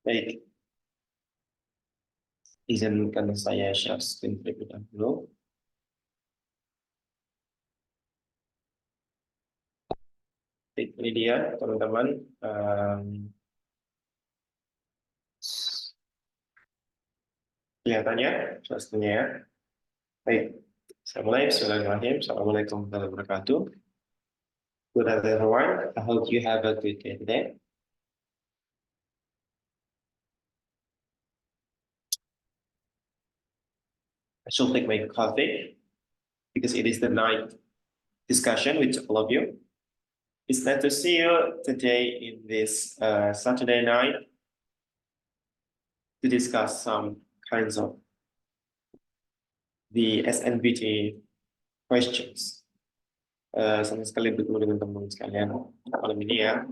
Baik, izinkan saya share screen terlebih dahulu. Baik, ini dia teman-teman. Kelihatannya, pastinya ya. Baik, Bismillahirrahmanirrahim. Assalamualaikum warahmatullahi wabarakatuh. Good afternoon, everyone. I hope you have a good day today. I should take my coffee because it is the night discussion with all of you. It's nice to see you today in this Saturday night to discuss some kinds of the SNBT questions. Senang sekali bertemu dengan teman-teman sekalian malam ini ya.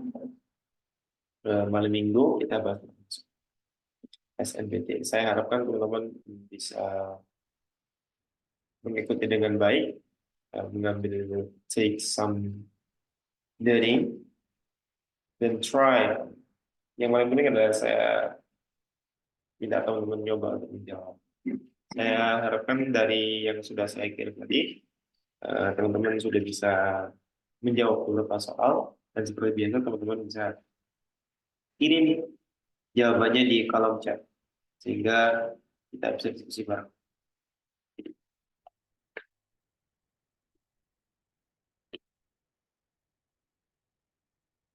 Malam minggu kita bahas SNBT. Saya harapkan teman-teman bisa mengikuti dengan baik, mengambil take some learning, dan try. Yang paling penting adalah saya minta teman-teman coba untuk menjawab. Saya harapkan dari yang sudah saya kirim tadi, teman-teman sudah bisa menjawab beberapa soal, dan seperti biasa teman-teman bisa kirim jawabannya di kolom chat, sehingga kita bisa diskusi bareng.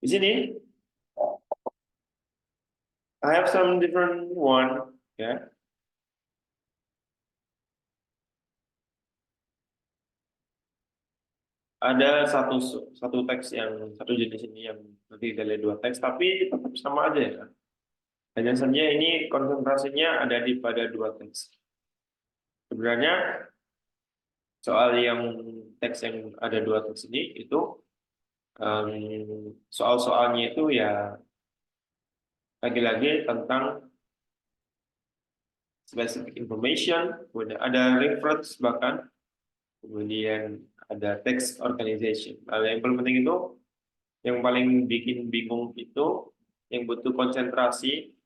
Di sini, I have some different one, ya. Ada satu teks yang satu jenis ini yang nanti dari dua teks, tapi tetap sama aja ya. Hanya saja ini konsentrasinya ada di pada dua teks. Sebenarnya soal yang teks yang ada dua teks ini itu soal-soalnya itu ya lagi-lagi tentang specific information, kemudian ada reference bahkan, kemudian ada text organization. Yang paling penting itu, yang paling bikin bingung itu, yang butuh konsentrasi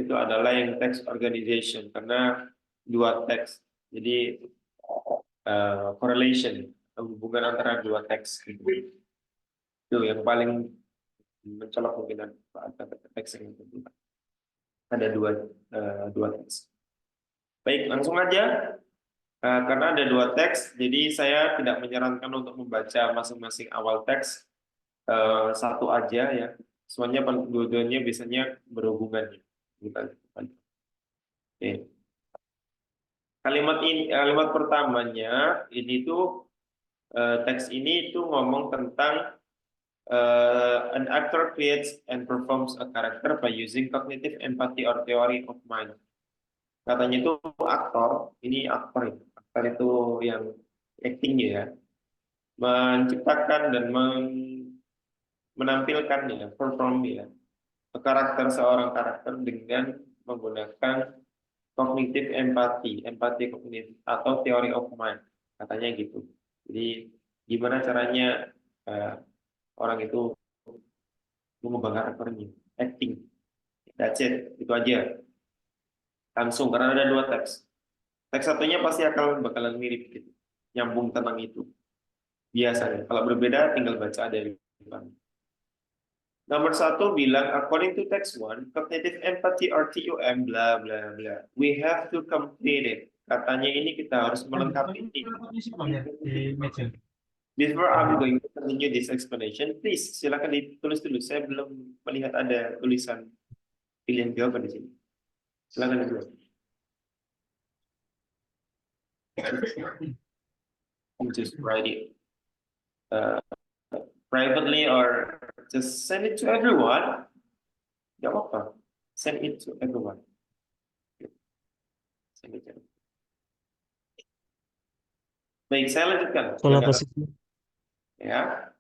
itu adalah yang text organization karena dua teks. Jadi correlation, hubungan antara dua teks gitu. Itu yang paling mencolok mungkin teks yang ada dua teks. Baik, langsung aja. Karena ada dua teks, jadi saya tidak menyarankan untuk membaca masing-masing awal teks satu aja ya. Semuanya dua-duanya biasanya berhubungan. Oke. Kalimat pertamanya ini tuh teks ini tuh ngomong tentang an actor creates and performs a character by using cognitive empathy or theory of mind. Katanya itu aktor, ini aktor itu yang acting ya, menciptakan dan menampilkan ya, perform ya, seorang karakter dengan menggunakan kognitif empati kognitif atau teori of mind, katanya gitu. Jadi gimana caranya orang itu mengubah karakternya, acting. That's it, itu aja. Langsung karena ada dua teks. Teks satunya pasti bakalan mirip gitu, nyambung tentang itu. Biasanya, kalau berbeda tinggal baca dari depan. Nomor satu bilang, according to text one, cognitive empathy or TUM, bla bla bla. We have to complete it. Katanya ini kita harus melengkapi ini. Before I'm going to continue this explanation, please silakan ditulis dulu. Saya belum melihat ada tulisan pilihan jawaban di sini. Silakan ditulis. Just write it privately or just send it to everyone. Gak apa-apa. Send it to everyone. Send it to everyone. Baik, saya lanjutkan. Ya,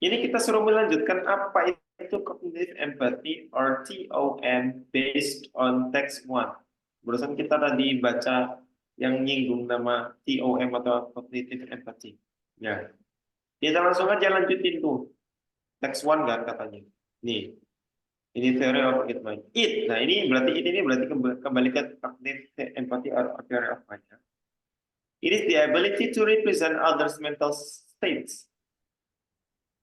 ini kita suruh melanjutkan apa itu cognitive empathy or TOM based on text one. Barusan kita tadi baca yang nyinggung nama TOM atau cognitive empathy. Ya, kita langsung aja lanjutin tuh text one kan katanya. Nih, Ini theory of it mind. It. Nah, ini berarti kembali ke cognitive empathy or theory of mind. It is the ability to represent others' mental states.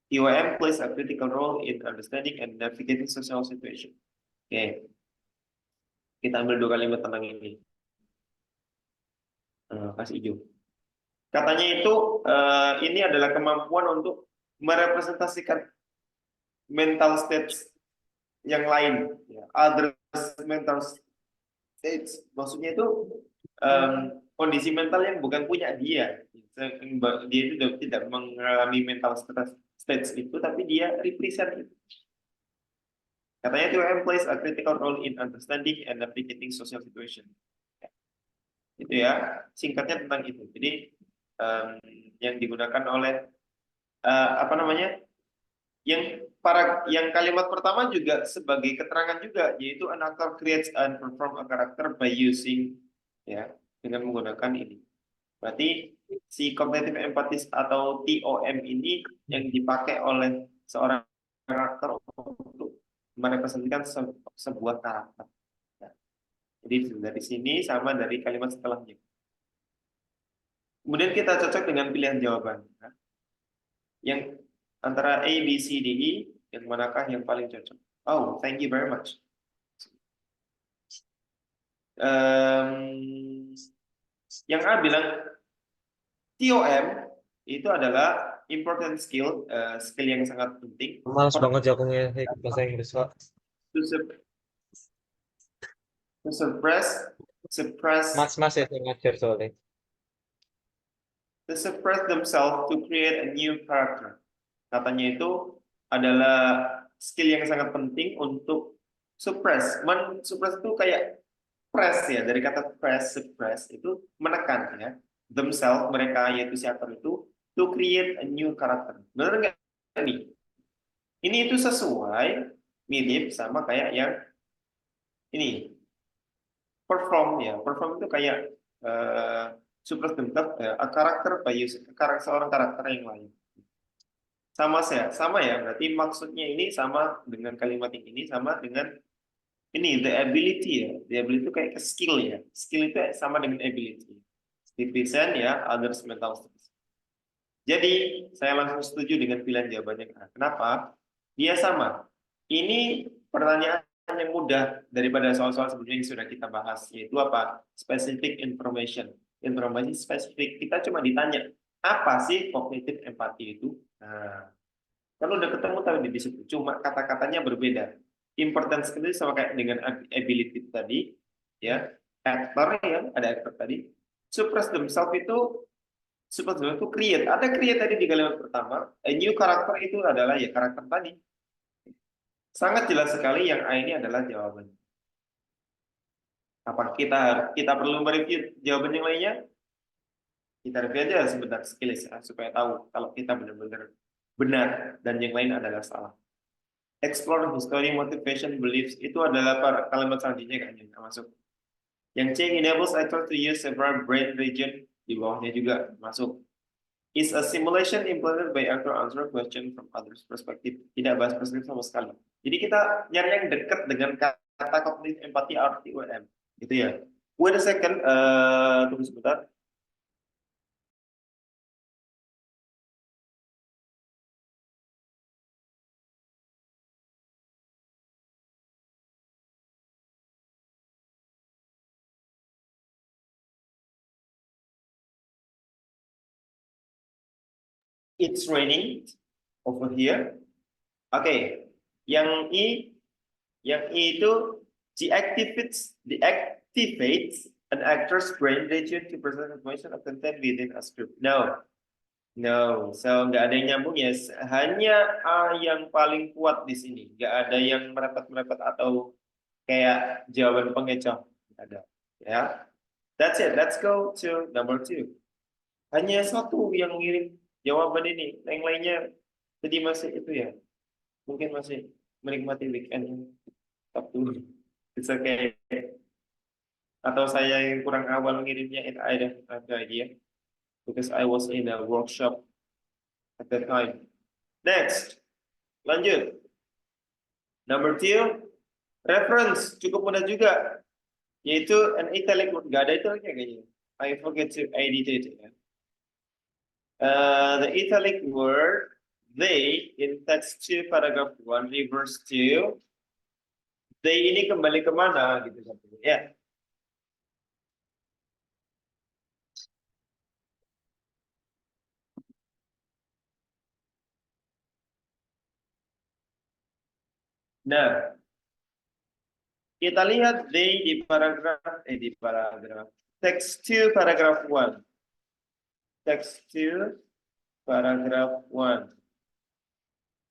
TOM plays a critical role in understanding and navigating social situation. Oke. Kita ambil 2 kalimat tentang ini. Kasih hijau. Katanya itu ini adalah kemampuan untuk merepresentasikan mental states yang lain, ya. Other mental states, maksudnya itu kondisi mental yang bukan punya dia. Dia itu tidak mengalami mental states itu, tapi dia represent itu. Katanya TOM plays a critical role in understanding and navigating social situation. Itu ya, singkatnya tentang itu. Jadi yang digunakan oleh apa namanya? Yang kalimat pertama juga sebagai keterangan juga, yaitu an actor creates and perform a character by using, ya, dengan menggunakan ini. Berarti si cognitive empathy atau TOM ini yang dipakai oleh seorang karakter untuk merepresentasikan sebuah karakter. Ya. Jadi dari sini sama dari kalimat setelahnya. Kemudian kita cocok dengan pilihan jawaban. Ya. Yang antara A, B, C, D, E, yang manakah yang paling cocok? Oh, thank you very much. Yang A bilang TOM itu adalah important skill, skill yang sangat penting. Males banget ya aku ngetik bahasa Inggris, Pak. To suppress Mas ya yang ngajar soalnya. to suppress themselves to create a new character. Katanya itu adalah skill yang sangat penting untuk suppress. Suppress itu kayak press ya, dari kata press, suppress itu menekan ya. Themselves, mereka yaitu si aktor itu, to create a new character. Benar nggak nih? Ini itu sesuai, mirip sama kayak yang ini. Perform ya, perform itu kayak suppress themselves, a character by using seorang karakter yang lain. Sama ya, berarti maksudnya ini sama dengan kalimat yang ini, sama dengan ini, the ability ya. The ability itu kayak ke skill ya. Skill itu sama dengan ability. Represent ya, others mental states. Jadi, saya langsung setuju dengan pilihan jawabannya. Kenapa? Dia sama. Ini pertanyaan yang mudah daripada soal-soal sebelumnya yang sudah kita bahas, yaitu apa? Specific information. Informasi spesifik. Kita cuma ditanya, apa sih cognitive empathy itu? Nah, kalau udah ketemu tadi di situ, cuma kata-katanya berbeda. Importance itu sama kayak dengan ability tadi, ya. Actor ya, ada actor tadi. Suppress themselves itu create. Ada create tadi di kalimat pertama. A new character itu adalah ya karakter tadi. Sangat jelas sekali yang A ini adalah jawabannya. Apa kita perlu mereview jawaban yang lainnya? Kita review aja sebentar sekilas ya, supaya tahu kalau kita benar-benar benar dan yang lain adalah salah. Explore history, motivation, beliefs itu adalah kalimat selanjutnya kan yang masuk. Yang C enables actor to use several brain region, di bawahnya juga masuk. Is a simulation implemented by actor answer question from others perspective. Tidak bahas perspektif sama sekali. Jadi kita nyari yang dekat dengan kata cognitive empathy atau TOM. Gitu ya. Wait a second, tunggu sebentar. It's raining over here. Oke. Yang I itu deactivates an actor's brain region to present information or content within a script. No. So nggak ada yang nyambung ya. Hanya A yang paling kuat di sini. Nggak ada yang merapat-merapat atau kayak jawaban pengecoh. Nggak ada. Ya. That's it. Let's go to number 2. Hanya satu yang ngirim jawaban ini. Yang lainnya tadi masih itu ya. Mungkin masih menikmati weekend Sabtu. It's okay. Atau saya yang kurang awal ngirimnya, I don't have the idea. Because I was in a workshop at that time. Next. Lanjut. Number 2, reference cukup mudah juga, yaitu an italic word. Gak ada itu kayaknya. I forget to edit it. The italic word they in text 2 paragraph 1 reverse to they ini kembali kemana gitu ya. Nah, kita lihat they di paragraf text 2 paragraph 1. Text 2 paragraph 1.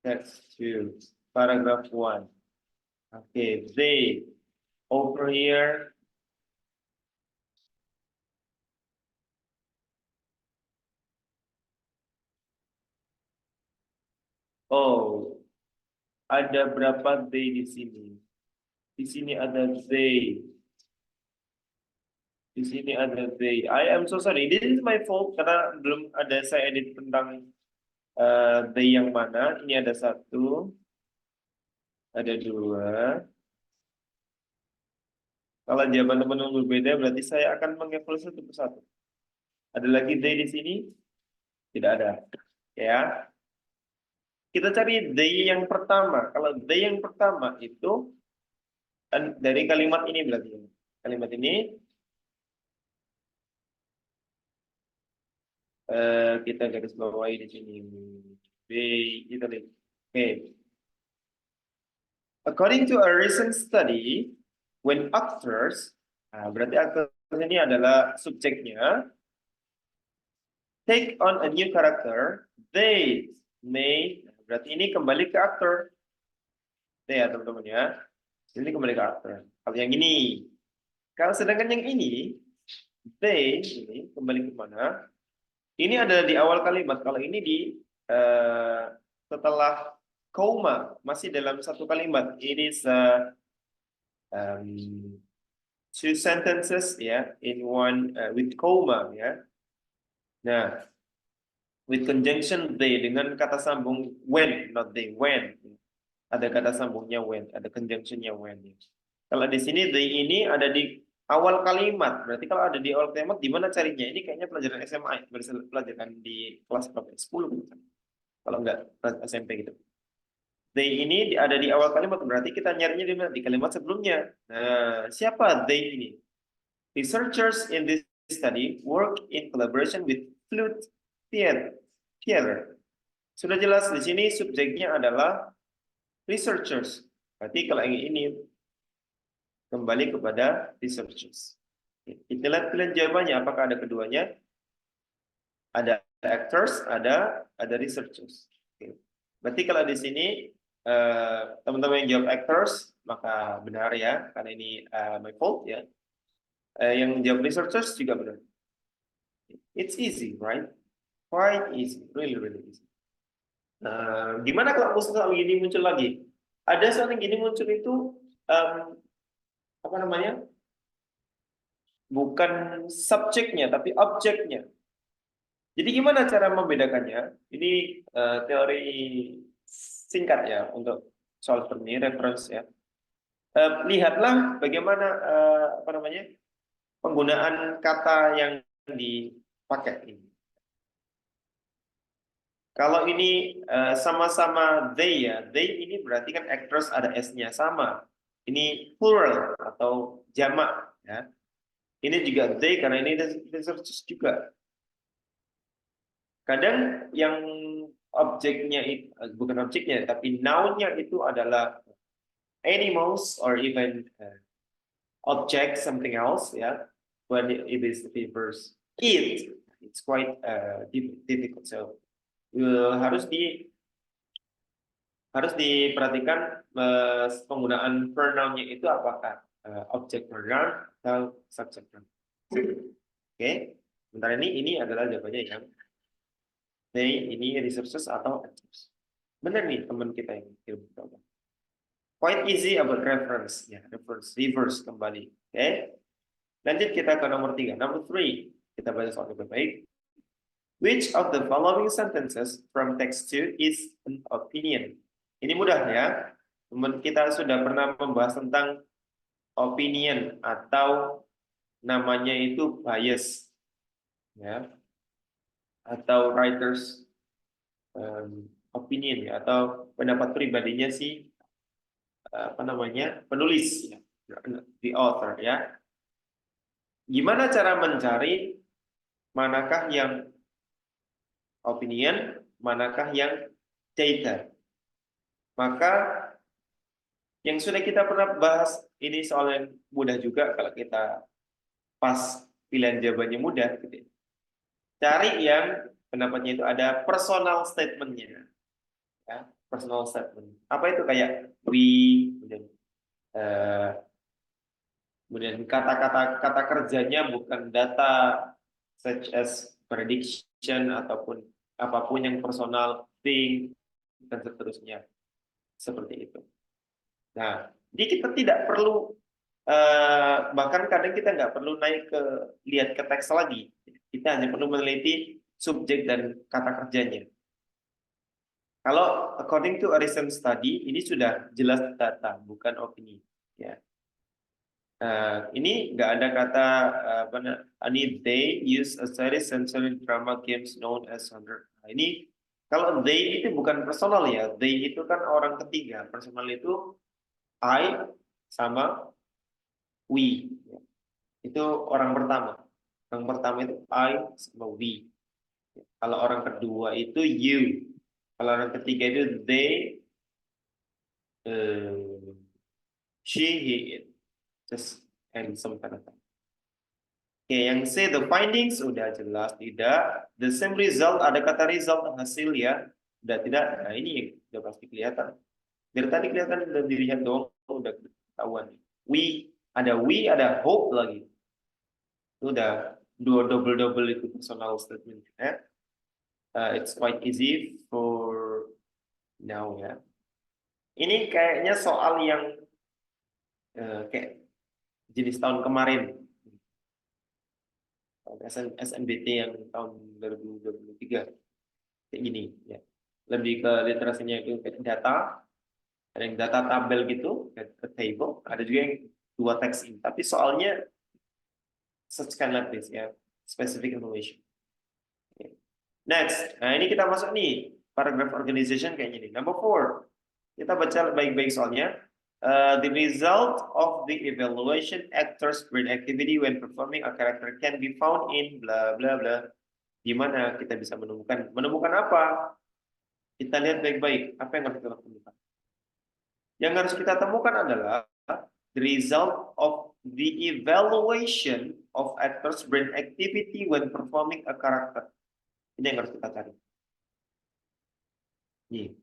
Text 2 paragraph 1. Okay, they over here. Oh, ada berapa they di sini? Di sini ada they. Di sini ada they. I am so sorry. This is my fault karena belum ada saya edit tentang they yang mana. Ini ada 1, ada 2. Kalau jawaban teman-teman berbeda, berarti saya akan mengevaluasi satu persatu. Ada lagi they di sini? Tidak ada. Ya. Kita cari they yang pertama. Kalau they yang pertama itu dari kalimat ini berarti. Kalimat ini kita garis bawahi di sini. They itu. Okay. According to a recent study, when actors, berarti actors ini adalah subjeknya, take on a new character, they may, berarti ini kembali ke aktor. Ya teman-teman ya, ini kembali ke aktor. Kalau yang ini, kalau sedangkan yang ini, they ini kembali ke mana? Ini ada di awal kalimat. Kalau ini di setelah koma, masih dalam satu kalimat. It is 2 sentences ya, in one with comma ya. Nah, with conjunction they dengan kata sambung when, not they, when. Ada kata sambungnya when, ada conjunctionnya when. Kalau di sini they ini ada di awal kalimat. Berarti kalau ada di awal kalimat, di mana carinya? Ini kayaknya pelajaran SMA, pelajaran di kelas berapa? 10 bukan? Kalau enggak SMP gitu. They ini ada di awal kalimat, berarti kita nyarinya di mana? Di kalimat sebelumnya. Nah, siapa they ini? Researchers in this study work in collaboration with flute theater. Sudah jelas di sini subjeknya adalah researchers. Berarti kalau yang ini kembali kepada researchers. Kita lihat pilihan jawabannya, apakah ada keduanya? Ada actors, ada researchers. Berarti kalau di sini teman-teman yang jawab actors, maka benar ya, karena ini my fault ya. Yang jawab researchers juga benar. It's easy, right? Quite easy, really easy. Gimana kalau soal gini muncul lagi? Ada soal yang gini muncul itu apa namanya? Bukan subjeknya, tapi objeknya. Jadi gimana cara membedakannya? Ini teori singkat ya untuk soal seperti ini, reference ya. Lihatlah bagaimana apa namanya penggunaan kata yang dipakai ini. Kalau ini sama-sama they ya, they ini berarti kan actors ada s-nya sama. Ini plural atau jamak ya. Ini juga they karena ini researchers juga. Kadang yang objeknya itu bukan objeknya tapi noun-nya itu adalah animals or even object something else ya. When it is reverse it's quite difficult. So harus diperhatikan penggunaan pronoun-nya itu apakah object pronoun atau subject pronoun. Oke. Sementara ini adalah jawabannya yang they ini resources atau actors. Benar nih teman kita yang kirim. Quite easy about reference ya, reverse kembali. Oke. Lanjut kita ke nomor 3. Nomor 3 kita baca soal lebih baik. Which of the following sentences from text 2 is an opinion? Ini mudah ya. Kita sudah pernah membahas tentang opinion atau namanya itu bias, ya, atau writers opinion, ya, atau pendapat pribadinya si apa namanya penulis, ya, the author, ya. Gimana cara mencari manakah yang opinion, manakah yang data? Maka yang sudah kita pernah bahas ini soal yang mudah juga kalau kita pas pilihan jawabannya mudah, gitu, ya. Cari yang pendapatnya itu ada personal statement-nya, ya, personal statement. Apa itu? Kayak we, kemudian eh, kemudian kata kerjanya bukan data such as prediction ataupun apapun yang personal, thing, dan seterusnya, seperti itu. Nah, jadi kita tidak perlu bahkan kadang kita nggak perlu naik ke lihat ke teks lagi. Kita hanya perlu meneliti subjek dan kata kerjanya. Kalau according to a recent study, ini sudah jelas data, bukan opini. Ya. Ini nggak ada kata ini they use a series sensory drama games known as 100. Nah, ini kalau they itu bukan personal, ya. They itu kan orang ketiga. Personal itu I sama we. Ya. Itu orang pertama. Orang pertama itu I sama we. Kalau orang kedua itu you. Kalau orang ketiga itu they, she, he, it. Just and some kind of thing. Oke, yang C, the findings udah jelas tidak. The same result, ada kata result, hasil, ya. Udah tidak. Nah, ini udah pasti kelihatan. Dari tadi kelihatan, udah dilihat doang, udah ketahuan. We, ada hope lagi. Itu udah double itu personal statement, ya. It's quite easy for now, ya. Ini kayaknya soal yang kayak jenis tahun kemarin. SNBT yang tahun 2023 kayak gini, ya. Lebih ke literasinya itu kayak data, ada yang data tabel gitu, ke table, ada juga yang dua teks ini. Tapi soalnya such kind like this, ya, specific information. Okay. Next, nah ini kita masuk nih paragraph organization kayak gini. Number 4, kita baca baik-baik soalnya. The result of the evaluation actors' brain activity when performing a character can be found in bla bla bla. Gimana kita bisa menemukan apa? Kita lihat baik-baik apa yang harus kita temukan. Yang harus kita temukan adalah the result of the evaluation of actors' brain activity when performing a character. Ini yang harus kita cari. Nih.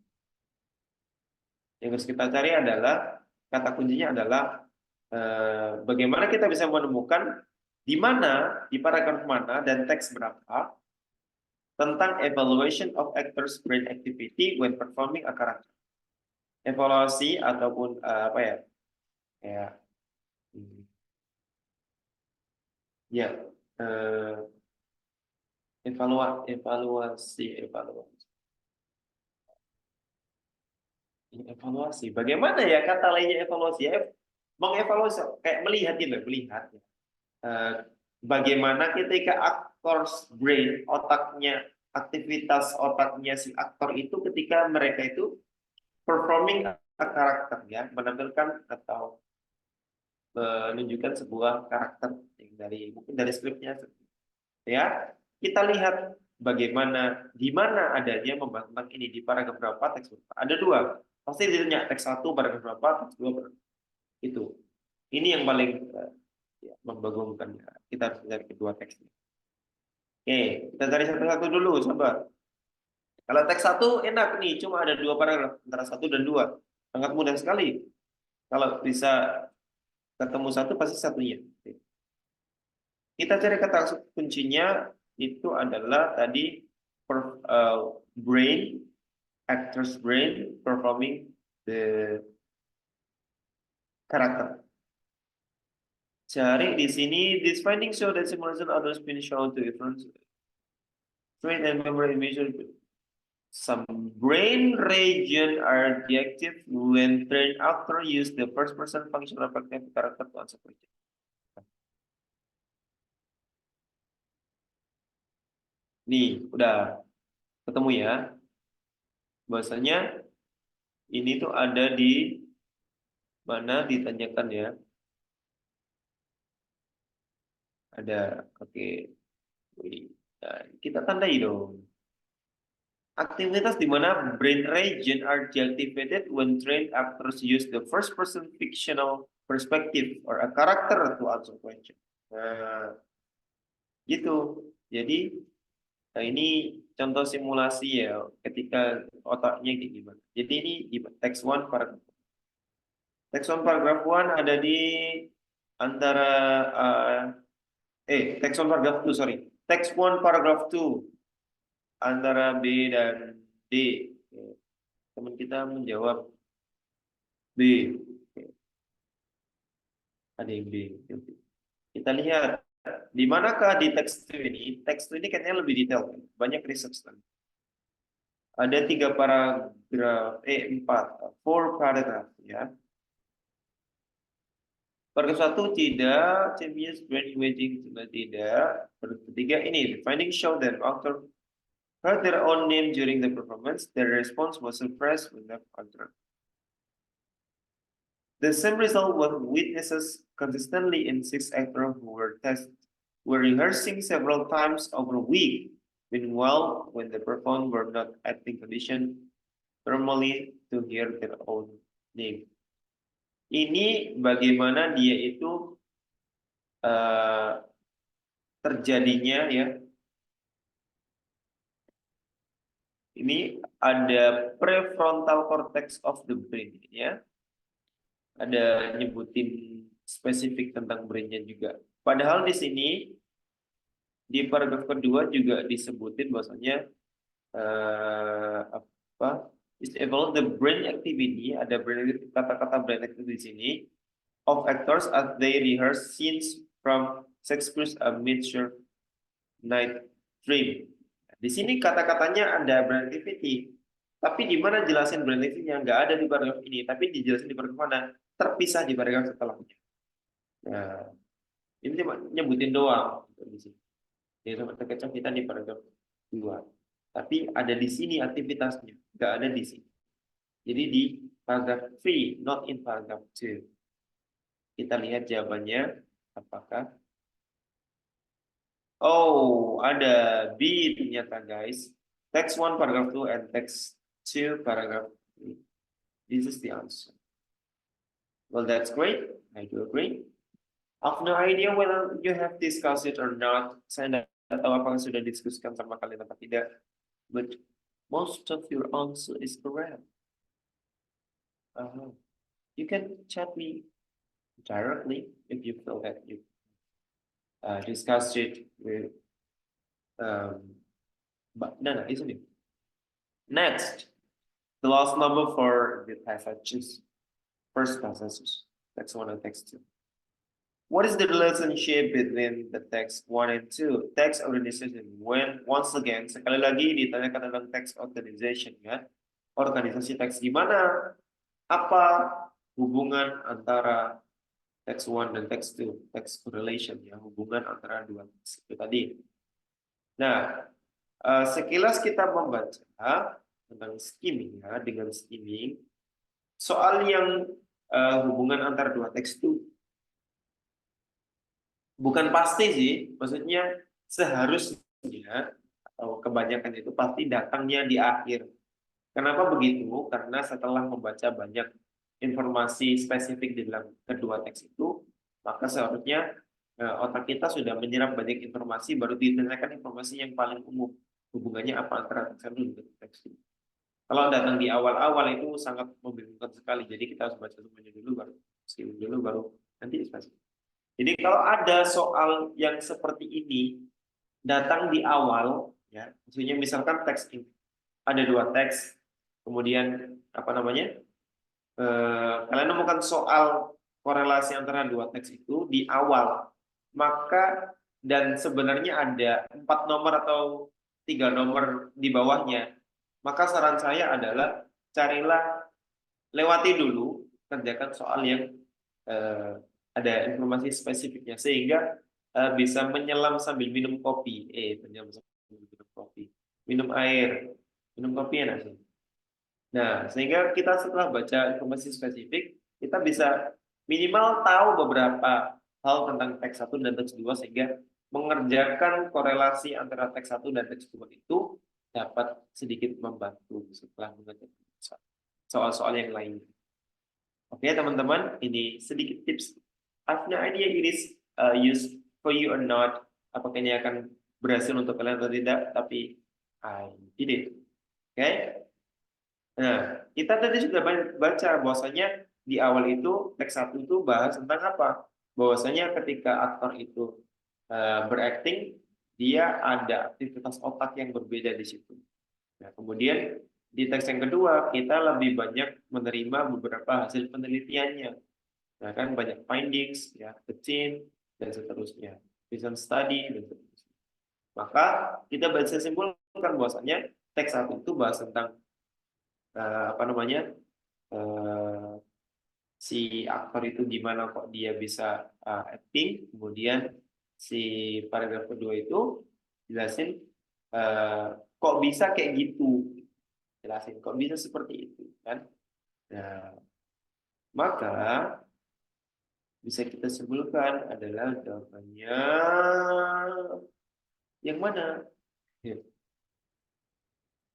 Yang harus kita cari adalah kata kuncinya adalah bagaimana kita bisa menemukan di mana, di paragraf mana dan teks berapa tentang evaluation of actors' brain activity when performing a character. Evaluasi ataupun apa ya? Ya, ya, evaluasi. Bagaimana ya kata lainnya evaluasi? Ya, mengevaluasi kayak melihat gitu, melihat. Bagaimana ketika actors brain, otaknya, aktivitas otaknya si aktor itu ketika mereka itu performing a karakter, ya, menampilkan atau menunjukkan sebuah karakter yang mungkin dari skripnya, ya. Kita lihat bagaimana di mana adanya membahas tentang ini di paragraf berapa, teks berapa. Ada dua, pasti ditanya teks 1 paragraf berapa, teks 2 berapa. Itu ini yang paling ya, membagongkan. Kita harus mencari kedua teksnya. Oke, kita cari satu-satu dulu, coba. Kalau teks 1 enak nih, cuma ada 2 paragraf antara 1 dan 2. Sangat mudah sekali. Kalau bisa ketemu satu, pasti satunya. Kita cari kata kuncinya itu adalah tadi brain, actor's brain performing the character. Cari di sini, this finding show that simulation others been shown to different straight and memory visual. Some brain region are deactive when trained after use the first person functional reflective character to answer question. Nih, udah ketemu ya. Bahasanya ini tuh ada di mana ditanyakan ya. Ada, oke. Nah, kita tandai dong. Aktivitas di mana brain region are deactivated when trained actors use the first person fictional perspective or a character to answer question. Nah, gitu. Jadi, nah ini contoh simulasi ya ketika otaknya kayak gimana. Jadi ini di text one paragraph. Text one paragraph one ada di antara text one paragraph two, sorry. Text one paragraph two antara B dan D. Teman kita menjawab B. Ada yang B. Kita lihat di manakah di teks ini. Teks ini kayaknya lebih detail, banyak research. Ada 3 paragraf, 4 paragraf ya. Paragraf 1 tidak, Champions brain imaging juga tidak. Paragraf 3 ini, the findings show that after heard their own name during the performance, their response was suppressed when the contract. The same result was witnesses consistently in 6 actors who were tested, were rehearsing several times over a week. Meanwhile, when they performed, were not acting condition normally to hear their own name. Ini bagaimana dia itu terjadinya ya. Ini ada prefrontal cortex of the brain ya. Ada nyebutin spesifik tentang brainnya juga. Padahal di sini di paragraf kedua juga disebutin bahwasanya is about the brain activity, ada kata-kata brain activity di sini of actors as they rehearse scenes from Shakespeare's A Midsummer Night Dream. Di sini kata-katanya ada brain activity, tapi di mana jelasin brain activity-nya nggak ada di paragraf ini, tapi dijelasin di paragraf mana? Terpisah di paragraf setelahnya. Nah, ini nyebutin doang di sini. Jadi sama terkecap kita di paragraf 2. Tapi ada di sini aktivitasnya, nggak ada di sini. Jadi di paragraf 3, not in paragraph 2. Kita lihat jawabannya apakah. Oh, ada B ternyata guys. Text 1 paragraph 2 and text 2 paragraph 3. This is the answer. Well, that's great. I do agree. I have no idea whether you have discussed it or not. Saya tidak tahu apakah sudah diskusikan sama kalian atau tidak. But most of your answer is correct. You can chat me directly if you feel that you discussed it with Nana, isn't it? Next, the last number for the passages. First passages. Text 1 and text 2. What is the relationship between the text 1 and 2? Text organization. When once again, sekali lagi ditanyakan tentang text organization ya. Organisasi teks gimana? Apa hubungan antara text 1 dan text 2? Text correlation ya, hubungan antara dua teks itu tadi. Nah, sekilas kita membaca tentang skimming ya, dengan skimming soal yang hubungan antara dua teks itu bukan pasti sih, maksudnya seharusnya atau kebanyakan itu pasti datangnya di akhir. Kenapa begitu? Karena setelah membaca banyak informasi spesifik di dalam kedua teks itu, maka seharusnya otak kita sudah menyerap banyak informasi, baru ditanyakan informasi yang paling umum. Hubungannya apa antara teks satu dan teks itu. Kalau datang di awal-awal itu sangat membingungkan sekali. Jadi kita harus baca semuanya dulu, baru skimming dulu, baru nanti spesifik. Jadi kalau ada soal yang seperti ini datang di awal, ya, maksudnya misalkan teks ini ada dua teks, kemudian apa namanya, kalian menemukan soal korelasi antara dua teks itu di awal, maka dan sebenarnya ada 4 nomor atau 3 nomor di bawahnya, Maka saran saya adalah carilah, lewati dulu, kerjakan soal yang ada informasi spesifiknya sehingga bisa menyelam sambil minum kopi. Menyelam sambil minum kopi, minum air, minum kopi enak sih. Nah, sehingga kita setelah baca informasi spesifik, kita bisa minimal tahu beberapa hal tentang teks 1 dan teks 2 sehingga mengerjakan korelasi antara teks 1 dan teks 2 itu dapat sedikit membantu setelah mengerjakan soal-soal yang lain. Oke, teman-teman, ini sedikit tips. I have no idea it is used for you or not. Apakah ini akan berhasil untuk kalian atau tidak, tapi I did it. Oke? Nah, kita tadi sudah baca bahwasanya di awal itu teks 1 itu bahas tentang apa? Bahwasanya ketika aktor itu berakting, dia ada aktivitas otak yang berbeda di situ. Nah, kemudian di teks yang kedua kita lebih banyak menerima beberapa hasil penelitiannya. Nah, kan banyak findings, ya, the theme, dan seterusnya, recent study, dan seterusnya. Maka kita bisa simpulkan bahwasanya teks 1 itu bahas tentang apa namanya, si aktor itu gimana kok dia bisa acting, kemudian si paragraf kedua itu jelasin kok bisa kayak gitu, jelasin kok bisa seperti itu kan. Nah, maka bisa kita simpulkan adalah jawabannya yang mana? Ya,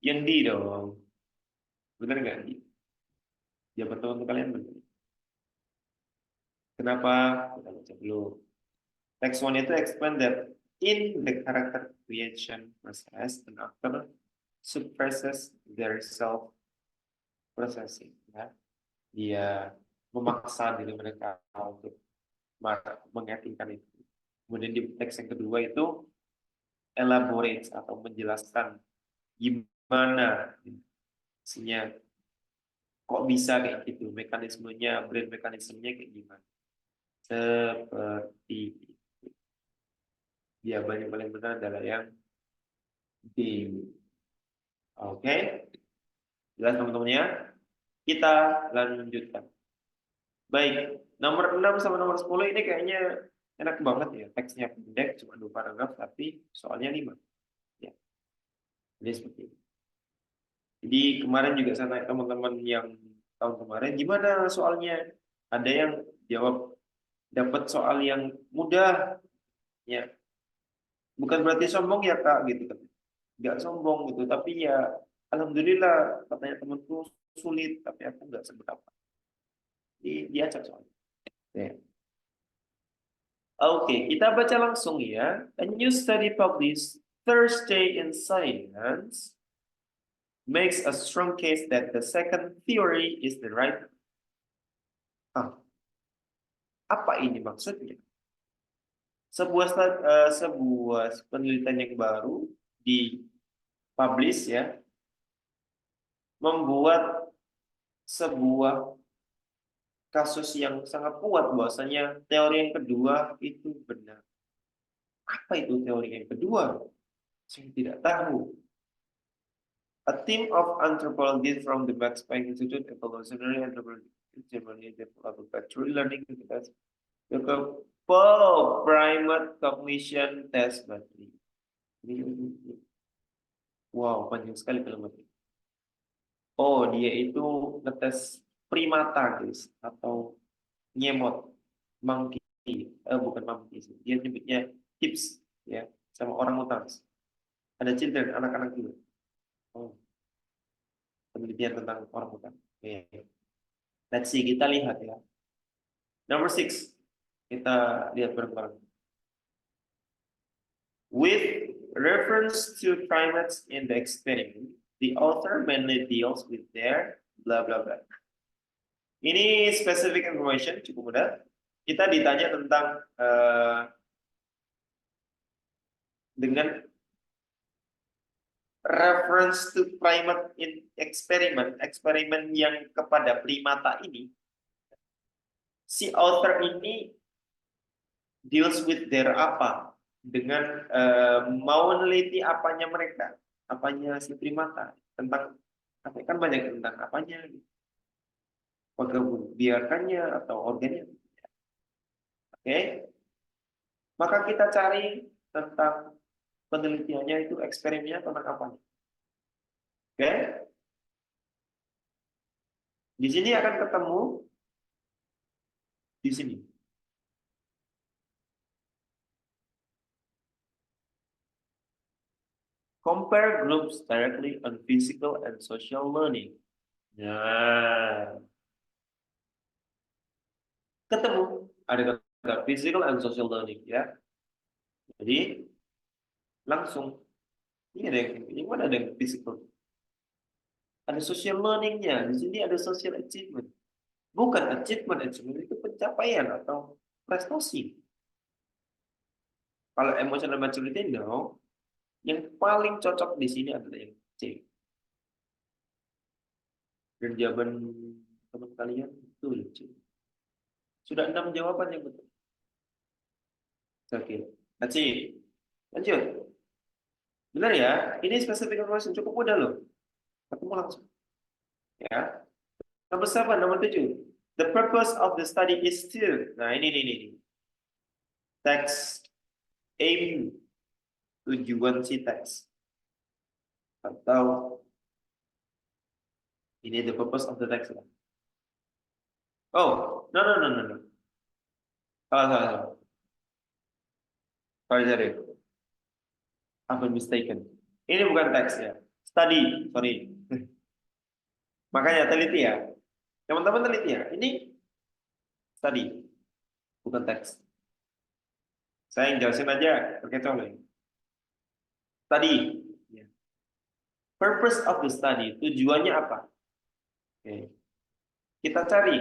yang D dong, benar nggak D? Jawaban teman kalian benar. Kenapa? Kita baca dulu. Text 1 itu explain that in the character creation process, an actor suppresses their self processing. Ya. Dia memaksa diri mereka untuk mengetikkan itu. Kemudian di teks yang kedua itu elaborate atau menjelaskan gimana isinya, kok bisa kayak gitu, mekanismenya, brain mekanismenya kayak gimana. Seperti itu. Jawaban yang paling benar adalah yang D. Oke, jelas teman-temannya. Kita lanjutkan. Baik, nomor 6 sama nomor 10 ini kayaknya enak banget ya. Teksnya pendek, cuma 2 paragraf, tapi soalnya 5. Ya, jadi seperti ini. Jadi kemarin juga saya tanya teman-teman yang tahun kemarin, gimana soalnya? Ada yang jawab dapat soal yang mudah, ya. Bukan berarti sombong ya Kak, gitu kan. Nggak sombong gitu, tapi ya alhamdulillah katanya temanku sulit, tapi aku nggak seberapa. Diacak soalnya. Ya. Oke, kita baca langsung ya. A new study published Thursday in Science makes a strong case that the second theory is the right. Apa ini maksudnya? Sebuah penelitian yang baru dipublish ya, membuat sebuah kasus yang sangat kuat bahwasanya teori yang kedua itu benar. Apa itu teori yang kedua? Saya tidak tahu. A team of anthropologists from the Max Planck Institute Evolutionary Anthropology in Germany developed battery learning test the primate cognition test battery. Wow, panjang sekali kalimatnya. Oh, dia itu ngetes primata, guys, atau nyemot, monkey, bukan monkey sih. Dia nyebutnya hips, ya, sama orang utan. Ada children, anak-anak juga. Oh, penelitian tentang orang utan. Okay. Let's see, kita lihat ya. Number 6, kita lihat bareng-bareng. With reference to primates in the experiment, the author mainly deals with their bla bla bla. Ini specific information, cukup mudah. Kita ditanya tentang dengan reference to primate in experiment, eksperimen yang kepada primata ini, si author ini deals with their apa, dengan mau meneliti apanya mereka, apanya si primata. tentang apa kan banyak tentang apanya, biarkannya atau organnya. Oke, maka kita cari tentang penelitiannya itu eksperimennya tentang apa. Oke, di sini akan ketemu di sini. Compare groups directly on physical and social learning. Nah, ketemu ada kata physical and social learning ya. Jadi langsung ini ada yang mana ada yang physical, ada social learningnya. Di sini ada social achievement. Bukan achievement, achievement itu pencapaian atau prestasi. Kalau emotional maturity, no. Yang paling cocok di sini adalah yang C. Dan jawaban teman kalian betul, C. Sudah 6 jawaban yang betul. Oke, C. Lanjut. Benar ya? Ini specific information cukup mudah loh. Ketemu langsung. Ya. Nomor 7, nomor 7. The purpose of the study is to. Nah, ini. Text aim, tujuan si teks. Atau ini the purpose of the text. Oh, no. Salah. Sorry. I've been mistaken. Ini bukan teks ya. Study, sorry. Makanya teliti ya. Teman-teman teliti ya. Ini study, bukan teks. Saya yang jelasin aja pakai contoh. Study. Purpose of the study, tujuannya apa? Oke. Kita cari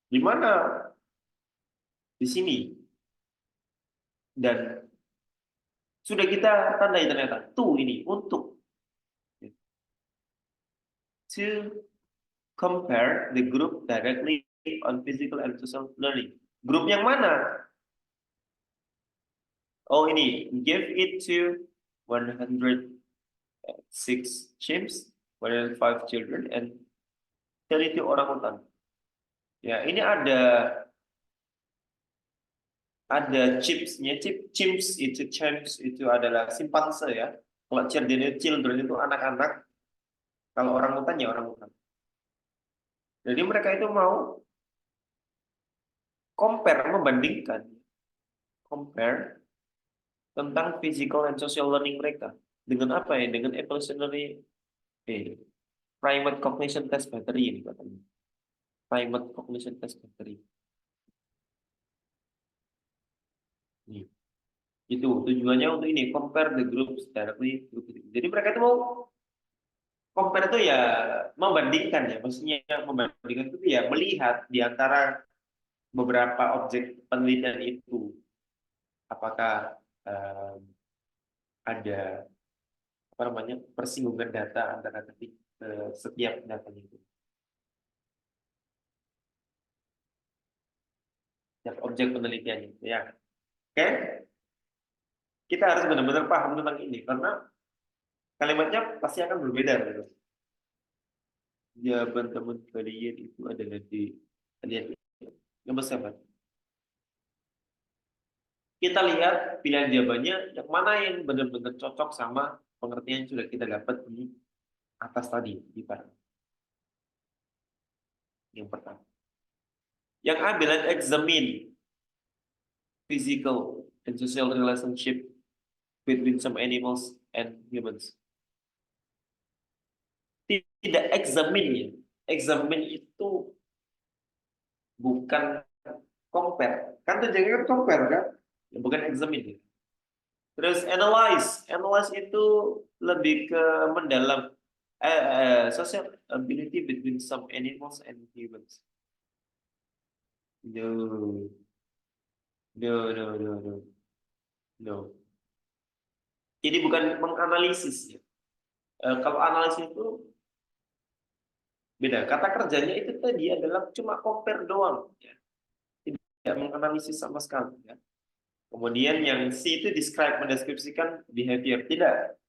di mana di sini. Dan sudah kita tandai ternyata. Tuh ini untuk to compare the group directly on physical and social learning. Grup yang mana? Oh ini, give it to 106 chimps, 105 children, and 32 orangutan. Ya, ini ada chimps-nya. Chimps itu adalah simpanse ya. Kalau children itu anak-anak. Kalau orangutan ya orangutan. Jadi mereka itu mau membandingkan tentang physical and social learning mereka dengan apa ya? Dengan evolutionary primate cognition test battery ini katanya. Primate cognition test battery. Nih. Itu tujuannya untuk ini, compare the groups directly. Jadi mereka itu mau compare itu ya membandingkan ya, maksudnya membandingkan itu ya melihat di antara beberapa objek penelitian itu apakah ada apa namanya persinggungan data antara setiap datanya itu, setiap objek penelitiannya ya. Oke, kita harus benar-benar paham tentang ini karena kalimatnya pasti akan berbeda gitu. Jawaban teman kalian itu adalah di kalian nomor 7. Kita lihat pilihan jawabannya yang mana yang benar-benar cocok sama pengertian yang sudah kita dapat di atas tadi di part yang pertama. Yang A bilang examine physical and social relationship between some animals and humans. Tidak examine ya. Examine itu bukan compare. Kan tujuannya kan compare kan? Ya, bukan examine. Terus analyze. Analyze itu lebih ke mendalam social ability between some animals and humans. No. No. Jadi bukan menganalisis ya. Kalau analisis itu beda. Kata kerjanya itu tadi adalah cuma compare doang ya. Tidak menganalisis sama sekali ya. Kemudian yang C itu describe, mendeskripsikan behavior. Tidak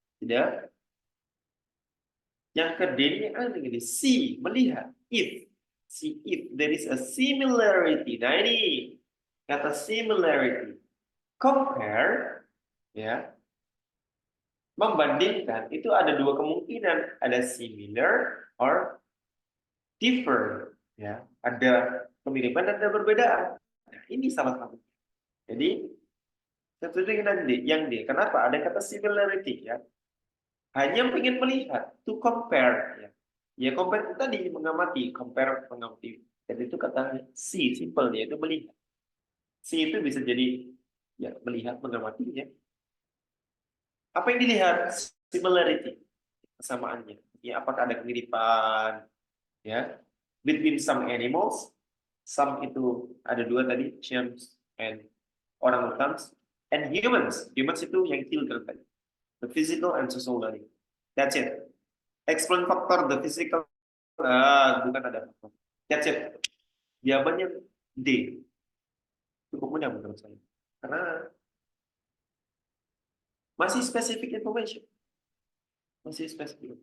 Yang ke D ini ada gini, see, melihat. If, see if there is a similarity. Nah ini kata similarity. Compare, ya, membandingkan itu ada dua kemungkinan, ada similar or differ, ya, ada kemiripan dan ada perbedaan. Nah, ini salah satu. Jadi setuju dengan yang D. Kenapa? Ada kata similarity, ya. Hanya ingin melihat, to compare, ya. Ya compare itu tadi mengamati, compare mengamati. Jadi itu kata see, simple ya, itu melihat. See itu bisa jadi ya melihat, mengamati, ya. Apa yang dilihat? Similarity, kesamaannya. Ya, apakah ada kemiripan, ya, between some animals. Some itu ada dua tadi, chimps and orangutans, and humans. Humans itu yang children tadi. The physical and social learning. That's it. Explain factor the physical. Bukan ada faktor. That's it. Jawabannya D. Cukup mudah menurut saya. Karena masih specific information. Masih specific.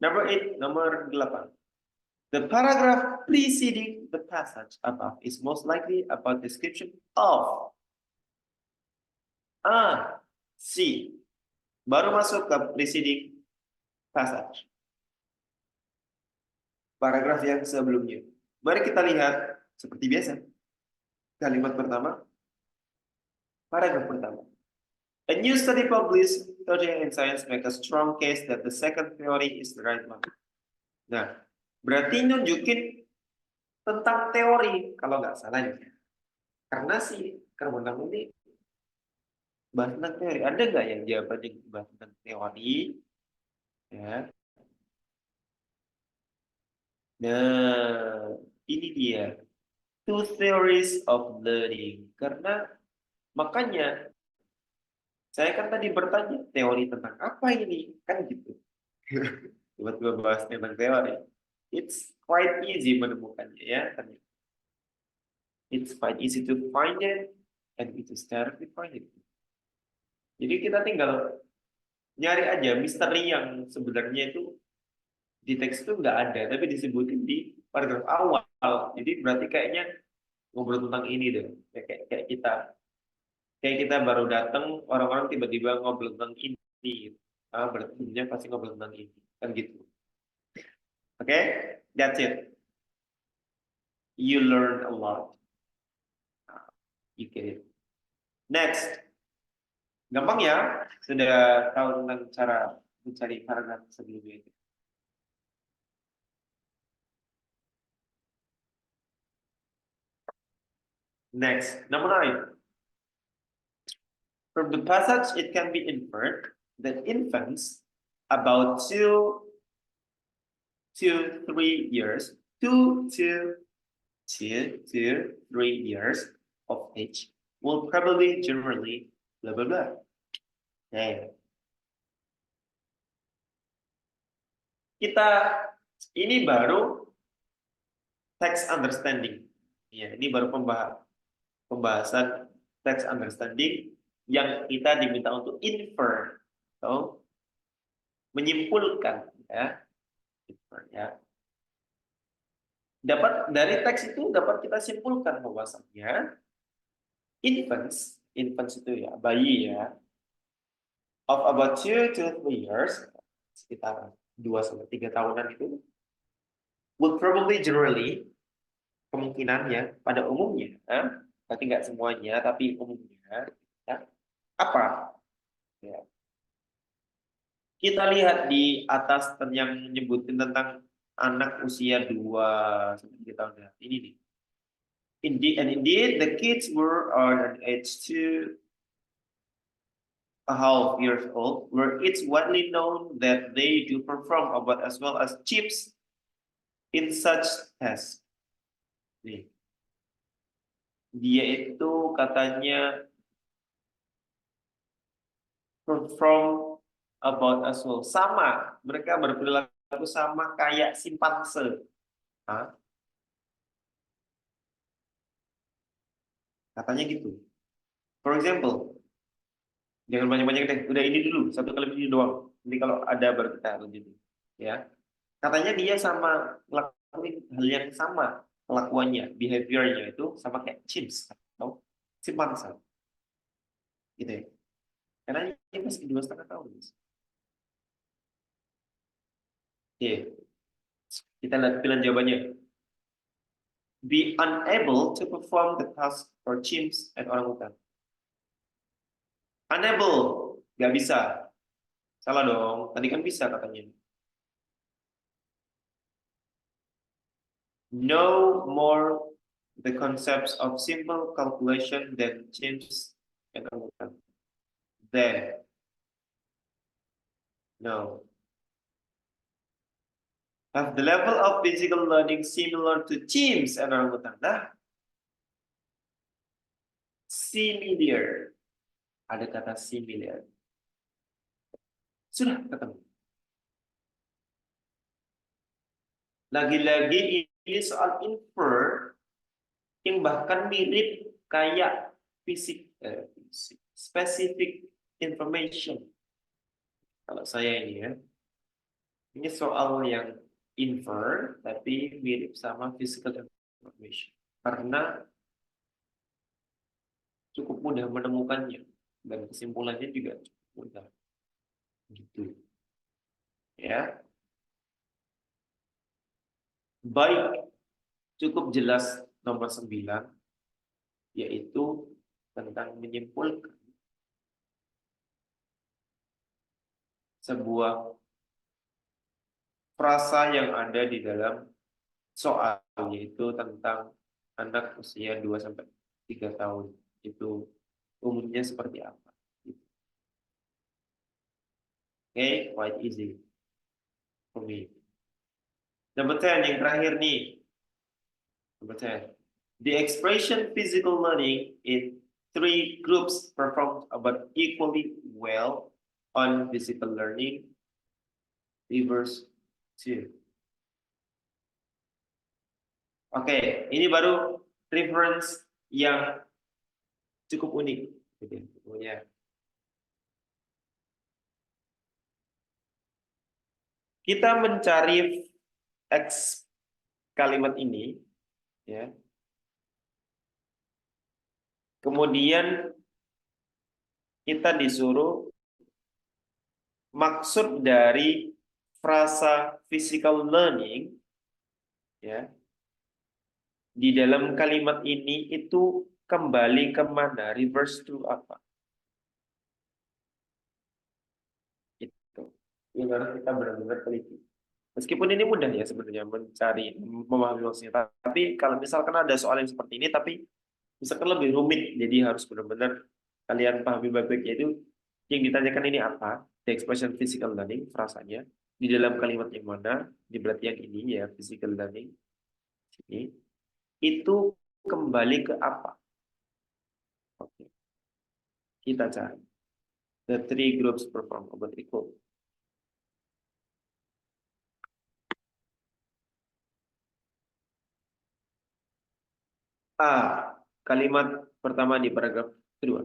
Number 8, nomor 8. The paragraph preceding the passage above is most likely about description of A, C. Baru masuk ke preceding passage. Paragraf yang sebelumnya. Mari kita lihat seperti biasa. Kalimat pertama, paragraf pertama. A new study published today in Science make a strong case that the second theory is the right one. Nah, berarti nunjukin tentang teori kalau nggak salah ya. Karena si Carbonell ini bahas tentang teori. Ada nggak yang jawabannya bahas tentang teori? Ya. Nah, ini dia. Two theories of learning. Karena makanya saya kan tadi bertanya teori tentang apa ini? Kan gitu. Tiba-tiba bahas tentang teori. It's quite easy menemukannya ya. It's quite easy to find it and it is directly find it. Jadi kita tinggal nyari aja misteri yang sebenarnya itu di teks itu nggak ada, tapi disebutin di paragraf awal. Jadi berarti kayaknya ngobrol tentang ini deh. Kayak kita baru datang, orang-orang tiba-tiba ngobrol tentang ini. Berarti sebenarnya pasti ngobrol tentang ini. Kan gitu. Oke, that's it. You learn a lot. You get it. Next. Gampang ya? Sudah tahu tentang cara mencari paragraf sebelumnya itu. Next, number 9. From the passage, it can be inferred that infants about 2 to 3 years, 3 years of age will probably generally blah blah blah. Okay. Kita ini baru text understanding. Ya, ini baru pembahasan text understanding yang kita diminta untuk infer atau menyimpulkan, ya. Infer, ya. Dapat dari teks itu dapat kita simpulkan bahwasanya infants itu ya, bayi ya, of about 2 to 3 years, sekitar 2 sampai 3 tahunan itu would probably generally, kemungkinannya pada umumnya, berarti nggak semuanya tapi umumnya, ya, apa? Ya. Kita lihat di atas yang menyebutin tentang anak usia 2 sampai 3 tahun. Ini nih. Indeed, the kids were on an age 2.5 years old, where it's widely known that they do perform about as well as chips in such tests. Nih. Dia itu katanya perform about as well. Sama, mereka berperilaku sama kayak simpanse. Katanya gitu. For example, jangan banyak-banyak deh. Udah ini dulu, satu kalimat ini doang. Nanti kalau ada baru kita lanjutin. Ya, katanya dia sama ngelakuin hal yang sama kelakuannya, behaviornya itu sama kayak chimps atau simpanse, gitu ya. Karena dia masih 2,5 tahun. Oke, kita lihat pilihan jawabannya. Be unable to perform the task for chimps and orangutan. Unable, nggak bisa. Salah dong. Tadi kan bisa katanya. Know more the concepts of simple calculation than chimps and orangutan. Then, no. Have the level of physical learning similar to chimps and orangutan? Nah, similar. Ada kata similar. Sudah ketemu. Lagi-lagi ini soal infer yang bahkan mirip kayak specific information. Kalau saya ini soal yang infer tapi mirip sama physical information karena cukup mudah menemukannya dan kesimpulannya juga cukup mudah. Gitu. Ya. Baik, cukup jelas nomor 9 yaitu tentang menyimpulkan sebuah frasa yang ada di dalam soal, yaitu tentang anak usia 2-3 tahun itu umumnya seperti apa. Oke, quite easy for me. Number 10 yang terakhir nih. Number 10. The expression physical learning in 3 groups performed about equally well on physical learning. Reverse 2. Oke, ini baru reference yang cukup unik. Ya. Kita mencari X kalimat ini, ya. Kemudian kita disuruh maksud dari frasa physical learning, ya, di dalam kalimat ini itu kembali kemana, reverse to apa? Itu yang harus kita benar-benar teliti. Meskipun ini mudah ya sebenarnya mencari, memahami maksudnya. Tapi kalau misalkan ada soal yang seperti ini, tapi misalkan lebih rumit, jadi harus benar-benar kalian pahami baik-baik, yaitu yang ditanyakan ini apa, the expression physical learning, frasanya, di dalam kalimat yang mana, di berarti yang ini ya, physical learning, ini, itu kembali ke apa? Oke. Kita cari. The 3 groups perform about equal. Kalimat pertama di paragraf kedua.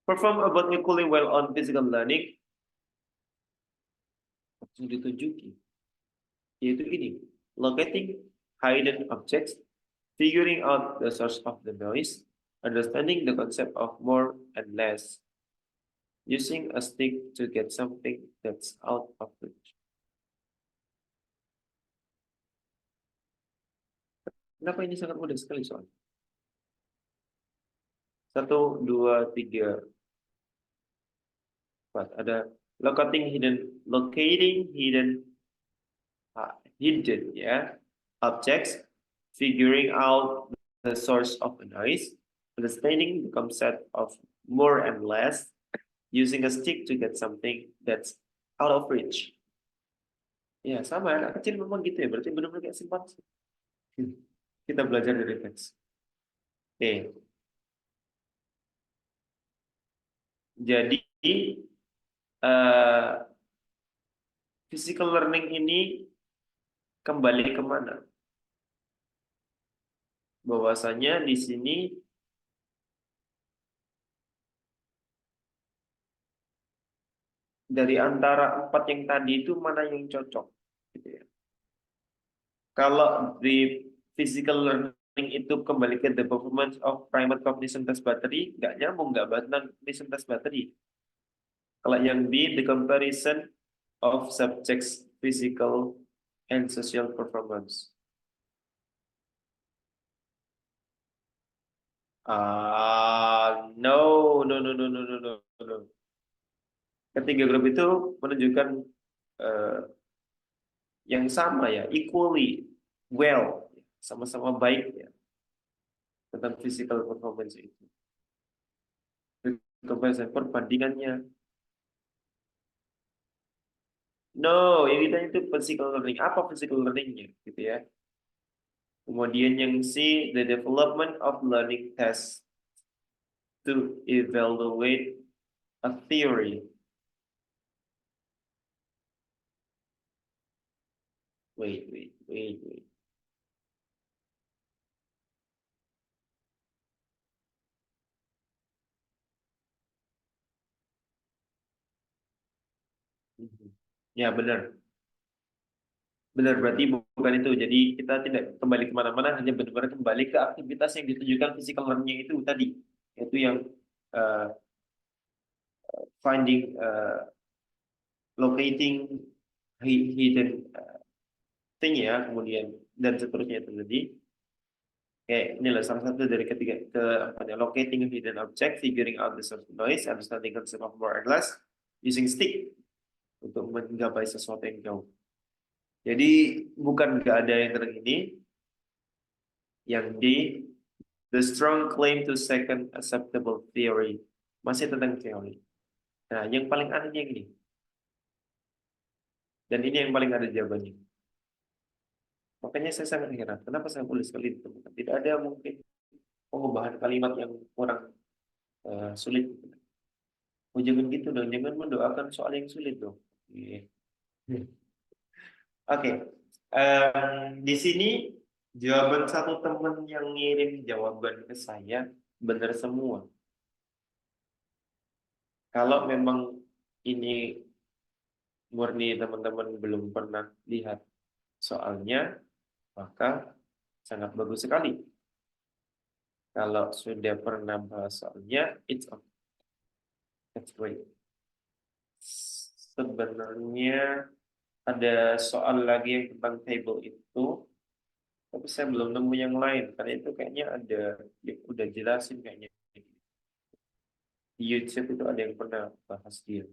Perform about equally well on physical learning. Langsung ditunjuki. Yaitu ini. Locating hidden objects. Figuring out the source of the noise. Understanding the concept of more and less. Using a stick to get something that's out of reach. Kenapa ini sangat mudah sekali soalnya? 1, 2, 3, 4. Ada locating hidden ya objects, figuring out the source of the noise, understanding the concept of more and less, using a stick to get something that's out of reach. Ya sama, anak kecil memang gitu ya, berarti benar-benar kayak simpanse. Kita belajar dari teks. Oke. Jadi physical learning ini kembali kemana? Bahwasanya di sini dari antara 4 yang tadi itu mana yang cocok gitu ya. Kalau di physical learning itu kembali ke the performance of primate cognition test battery, nggak nyambung, nggak bahas tentang cognition test battery. Kalau yang B, the comparison of subjects physical and social performance. No, no, no, no, no, no, no, no. Ketiga grup itu menunjukkan eh, yang sama ya, equally well, sama-sama baik ya, tentang physical performance itu. Comparison perbandingannya. No, yang kita itu physical learning. Apa physical learningnya, gitu ya? Kemudian yang C, the development of learning tests to evaluate a theory. Wait. Ya benar, benar berarti bukan itu. Jadi kita tidak kembali kemana-mana, hanya benar-benar kembali ke aktivitas yang ditujukan physical learning itu tadi, yaitu yang uh, finding, locating hidden thing ya, kemudian dan seterusnya itu tadi. Oke, inilah salah satu dari ketiga ke apa ya, locating hidden object, figuring out the source of noise, understanding concept of more or less, using stick untuk menggapai sesuatu yang jauh. Jadi bukan nggak ada yang ini, yang D, the strong claim to second acceptable theory, masih tentang teori. Nah, yang paling anehnya ini, dan ini yang paling ada jawabannya. Makanya saya sangat heran, kenapa saya tulis kali itu? Tidak ada mungkin pengubahan kalimat yang kurang sulit. Oh, jangan gitu dong, jangan mendoakan soal yang sulit dong. Oke. Oke. Di sini jawaban satu teman yang ngirim jawaban ke saya benar semua. Kalau memang ini murni teman-teman belum pernah lihat soalnya, maka sangat bagus sekali. Kalau sudah pernah bahas soalnya, it's okay. That's great. Sebenarnya ada soal lagi yang tentang table itu, tapi saya belum nemu yang lain. Karena itu kayaknya ada yang udah jelasin kayaknya. Di YouTube itu ada yang pernah bahas dia.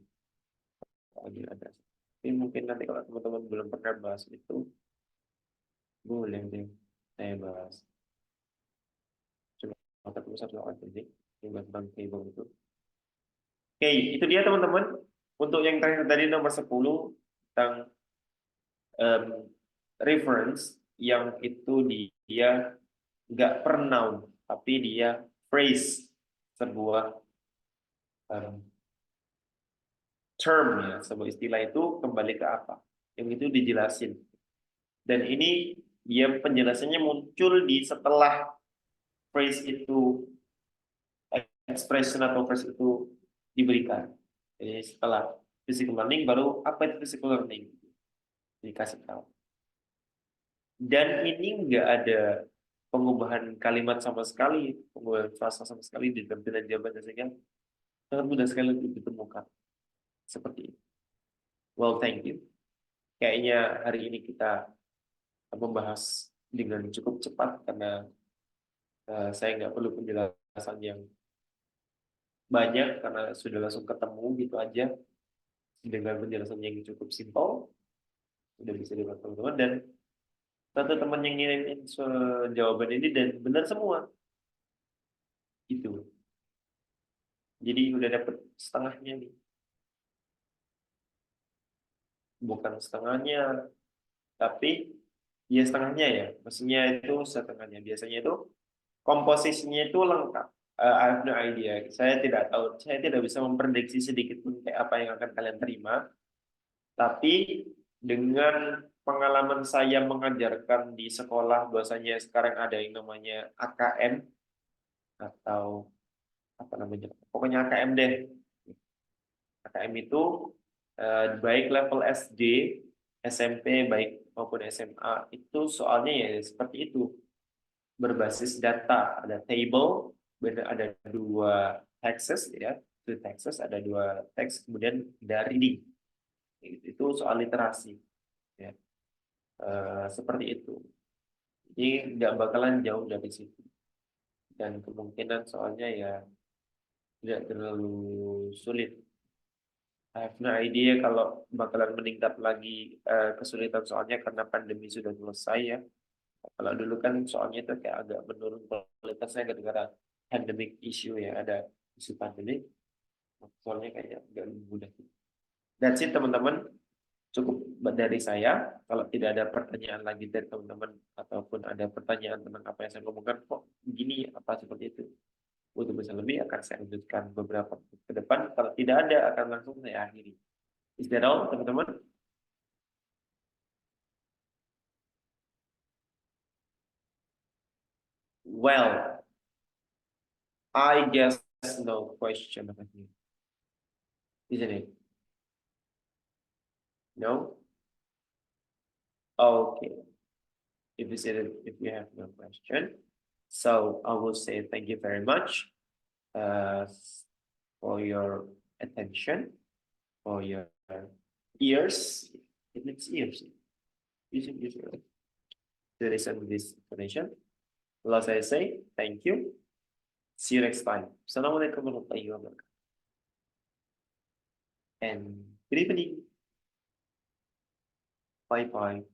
Lagi ada. Tapi mungkin nanti kalau teman-teman belum pernah bahas itu, boleh deh saya bahas. Coba ketemu satu aja deh yang bahas tentang table itu. Oke, itu dia teman-teman. Untuk yang terakhir tadi nomor 10 tentang em, reference, yang itu dia nggak per noun, tapi dia phrase, sebuah term ya, sebuah istilah itu kembali ke apa. Yang itu dijelasin. Dan ini dia penjelasannya muncul di setelah phrase itu, expression atau phrase itu diberikan. Jadi setelah physical learning baru apa itu physical learning dikasih tahu. Dan ini nggak ada pengubahan kalimat sama sekali, pengubahan frasa sama sekali di tampilan jawabannya, sehingga sangat mudah sekali untuk ditemukan seperti ini. Well, thank you. Kayaknya hari ini kita membahas dengan cukup cepat karena saya nggak perlu penjelasan yang banyak karena sudah langsung ketemu gitu aja dengan penjelasan yang cukup simpel, sudah bisa dibuat teman-teman. Dan satu teman yang ngirimin jawaban ini dan benar semua itu. Jadi udah dapet setengahnya nih, bukan setengahnya, tapi ya setengahnya ya. Maksudnya itu setengahnya. Biasanya itu komposisinya itu lengkap. I have no idea. Saya tidak tahu. Saya tidak bisa memprediksi sedikit pun kayak apa yang akan kalian terima. Tapi dengan pengalaman saya mengajarkan di sekolah, bahwasanya sekarang ada yang namanya AKM atau apa namanya? Pokoknya AKM deh. AKM itu baik level SD, SMP, baik maupun SMA, itu soalnya ya seperti itu, berbasis data, ada table, ada dua texts ya, two texts, ada dua teks, kemudian ada reading, itu soal literasi, ya. Seperti itu. Jadi nggak bakalan jauh dari situ, dan kemungkinan soalnya ya tidak terlalu sulit. I have no idea kalau bakalan meningkat lagi kesulitan soalnya karena pandemi sudah selesai ya. Kalau dulu kan soalnya itu kayak agak menurun kualitasnya gara-gara pandemic issue ya, ada isu pandemi. Soalnya kayaknya agak lebih mudah. That's it teman-teman. Cukup dari saya. Kalau tidak ada pertanyaan lagi dari teman-teman ataupun ada pertanyaan tentang apa yang saya ngomongkan kok begini apa seperti itu, untuk bisa lebih akan saya lanjutkan beberapa ke depan. Kalau tidak ada akan langsung saya akhiri. Is that all teman-teman? Well, I guess no question over here, isn't it? No? Okay. If you say that, if you have no question, so I will say thank you very much uh, for your attention, for your ears. It needs ears. Using ears to listen to this information. Last I say thank you. See you next time. Assalamualaikum warahmatullahi wabarakatuh. And good evening. Bye bye.